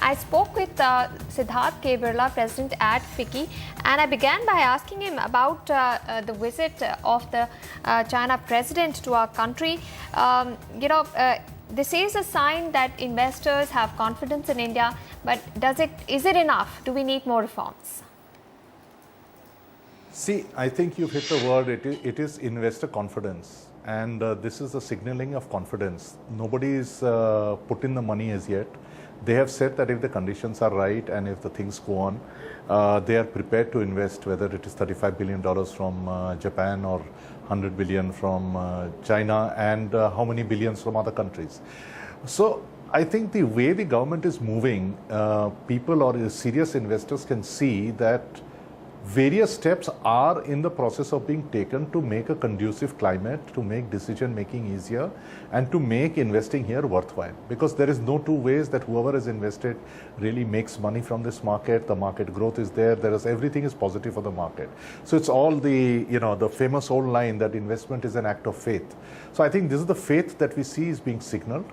I spoke with Siddharth K. Birla, president at FICCI, and I began by asking him about the visit of the China president to our country. This is a sign that investors have confidence in India, but is it enough? Do we need more reforms? See, I think you've hit the word. It is investor confidence, and this is a signaling of confidence. Nobody is put in the money as yet. They have said that if the conditions are right and if the things go on, they are prepared to invest, whether it is $35 billion from Japan or 100 billion from China, and how many billions from other countries. So I think the way the government is moving, people or serious investors can see that various steps are in the process of being taken to make a conducive climate, to make decision making easier, and to make investing here worthwhile. Because there is no two ways that whoever is invested really makes money from this market. The market growth is there. Everything is positive for the market. So it's all the famous old line that investment is an act of faith. So I think this is the faith that we see is being signaled,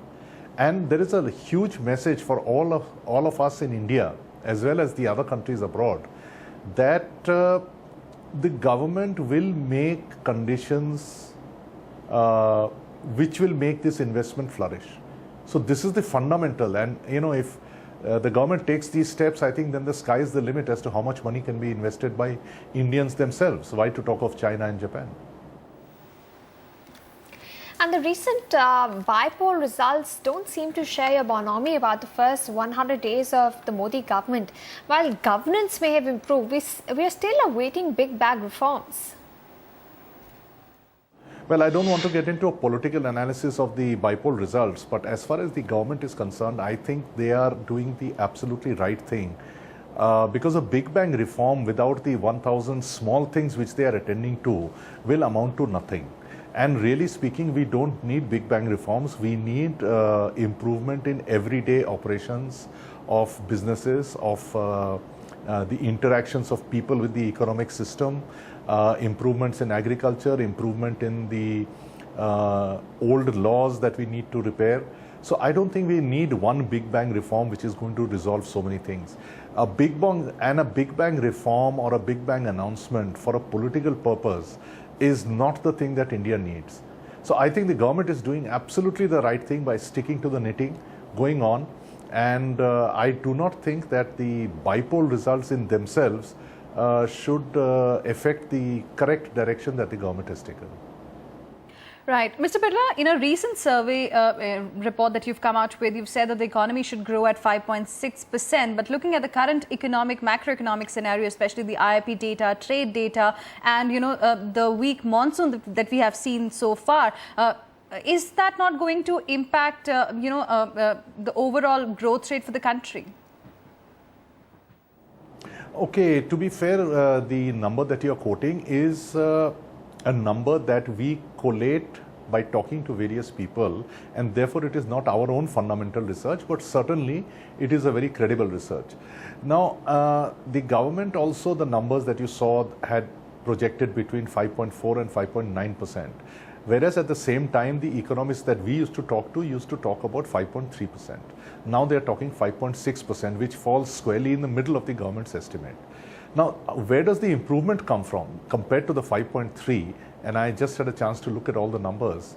and there is a huge message for all of us in India as well as the other countries abroad, that the government will make conditions which will make this investment flourish. So this is the fundamental, and if the government takes these steps, I think then the sky is the limit as to how much money can be invested by Indians themselves. Why to talk of China and Japan? And the recent bypoll results don't seem to share your bonhomie about the first 100 days of the Modi government. While governance may have improved, we are still awaiting big bag reforms. Well, I don't want to get into a political analysis of the bypoll results, but as far as the government is concerned, I think they are doing the absolutely right thing. Because a big bang reform without the 1,000 small things which they are attending to will amount to nothing. And really speaking, we don't need big bang reforms. We need improvement in everyday operations of businesses, of the interactions of people with the economic system, improvements in agriculture, improvement in the old laws that we need to repair. So I don't think we need one big bang reform which is going to resolve so many things. A big bang reform or a big bang announcement for a political purpose is not the thing that India needs. So I think the government is doing absolutely the right thing by sticking to the knitting, going on, and I do not think that the bypoll results in themselves should affect the correct direction that the government has taken. Right. Mr. Birla, in a recent survey report that you've come out with, you've said that the economy should grow at 5.6%. But looking at the current macroeconomic scenario, especially the IIP data, trade data, and the weak monsoon that we have seen so far, is that not going to impact the overall growth rate for the country? Okay, to be fair, the number that you're quoting is a number that we collate by talking to various people, and therefore it is not our own fundamental research, but certainly it is a very credible research. Now, the government also, the numbers that you saw had projected between 5.4 and 5.9%, whereas at the same time the economists that we used to talk about 5.3%. Now they are talking 5.6%, which falls squarely in the middle of the government's estimate. Now, where does the improvement come from compared to the 5.3? And I just had a chance to look at all the numbers.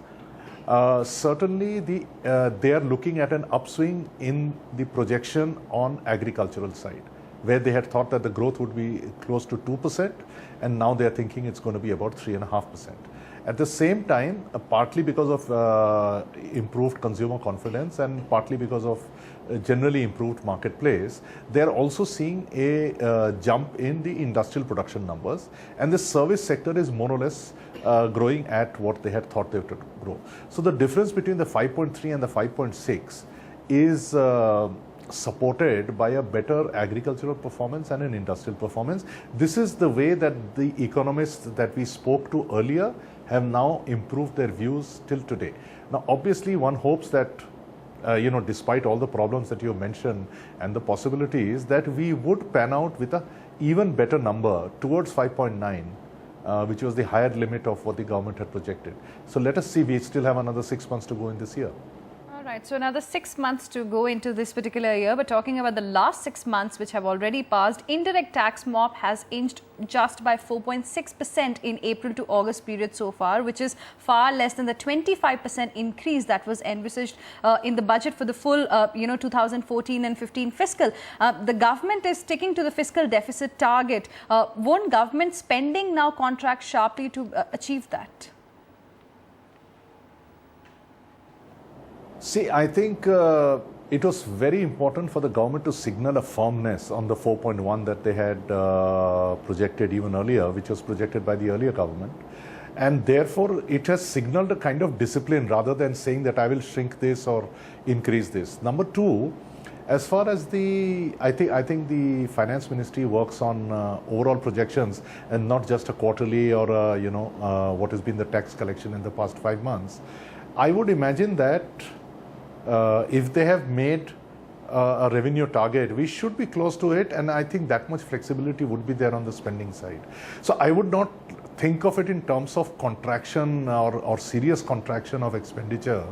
Certainly, they are looking at an upswing in the projection on agricultural side, where they had thought that the growth would be close to 2%, and now they are thinking it's going to be about 3.5%. At the same time, partly because of improved consumer confidence and partly because of generally improved marketplace, they are also seeing a jump in the industrial production numbers, and the service sector is more or less growing at what they had thought they would grow. So the difference between the 5.3 and the 5.6 is supported by a better agricultural performance and an industrial performance. This is the way that the economists that we spoke to earlier have now improved their views till today. Now, obviously, one hopes that, despite all the problems that you mentioned and the possibilities, that we would pan out with an even better number towards 5.9, which was the higher limit of what the government had projected. So let us see, we still have another 6 months to go in this year. Right, so another 6 months to go into this particular year, but talking about the last 6 months which have already passed, indirect tax MOP has inched just by 4.6% in April to August period so far, which is far less than the 25% increase that was envisaged in the budget for the full 2014 and 15 fiscal. The government is sticking to the fiscal deficit target. Won't government spending now contract sharply to achieve that? See, I think it was very important for the government to signal a firmness on the 4.1 that they had projected even earlier, which was projected by the earlier government. And therefore, it has signaled a kind of discipline rather than saying that I will shrink this or increase this. Number two, as far as I think the finance ministry works on overall projections and not just a quarterly or what has been the tax collection in the past 5 months. I would imagine that if they have made a revenue target, we should be close to it, and I think that much flexibility would be there on the spending side. So I would not think of it in terms of contraction or serious contraction of expenditure,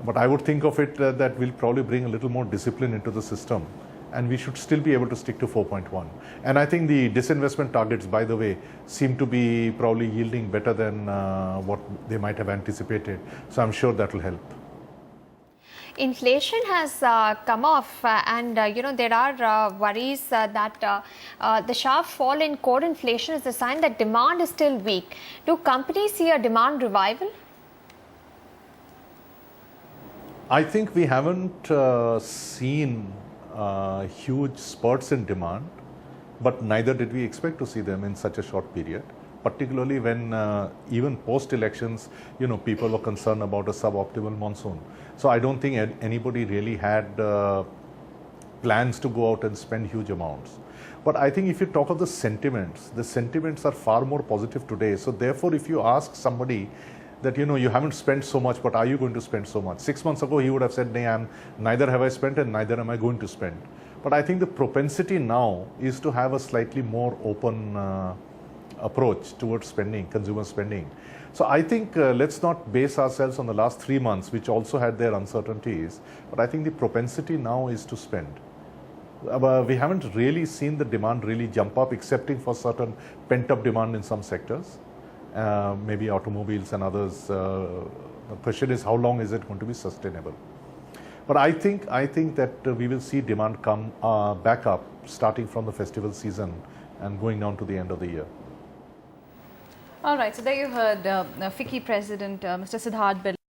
but I would think of it that will probably bring a little more discipline into the system, and we should still be able to stick to 4.1. And I think the disinvestment targets, by the way, seem to be probably yielding better than what they might have anticipated. So I'm sure that will help. Inflation has come off and there are worries that the sharp fall in core inflation is a sign that demand is still weak. Do companies see a demand revival? I think we haven't seen huge spurts in demand, but neither did we expect to see them in such a short period, particularly when even post-elections, people were concerned about a suboptimal monsoon. So I don't think anybody really had plans to go out and spend huge amounts. But I think if you talk of the sentiments are far more positive today. So therefore, if you ask somebody that, you haven't spent so much, but are you going to spend so much? 6 months ago, he would have said, neither have I spent and neither am I going to spend. But I think the propensity now is to have a slightly more open approach towards spending, consumer spending. So I think let's not base ourselves on the last 3 months, which also had their uncertainties, but I think the propensity now is to spend. We haven't really seen the demand really jump up, excepting for certain pent-up demand in some sectors, maybe automobiles and others. The question is, how long is it going to be sustainable? But I think that we will see demand come back up, starting from the festival season and going down to the end of the year. All right, so there you heard FICCI President Mr. Siddharth Birla.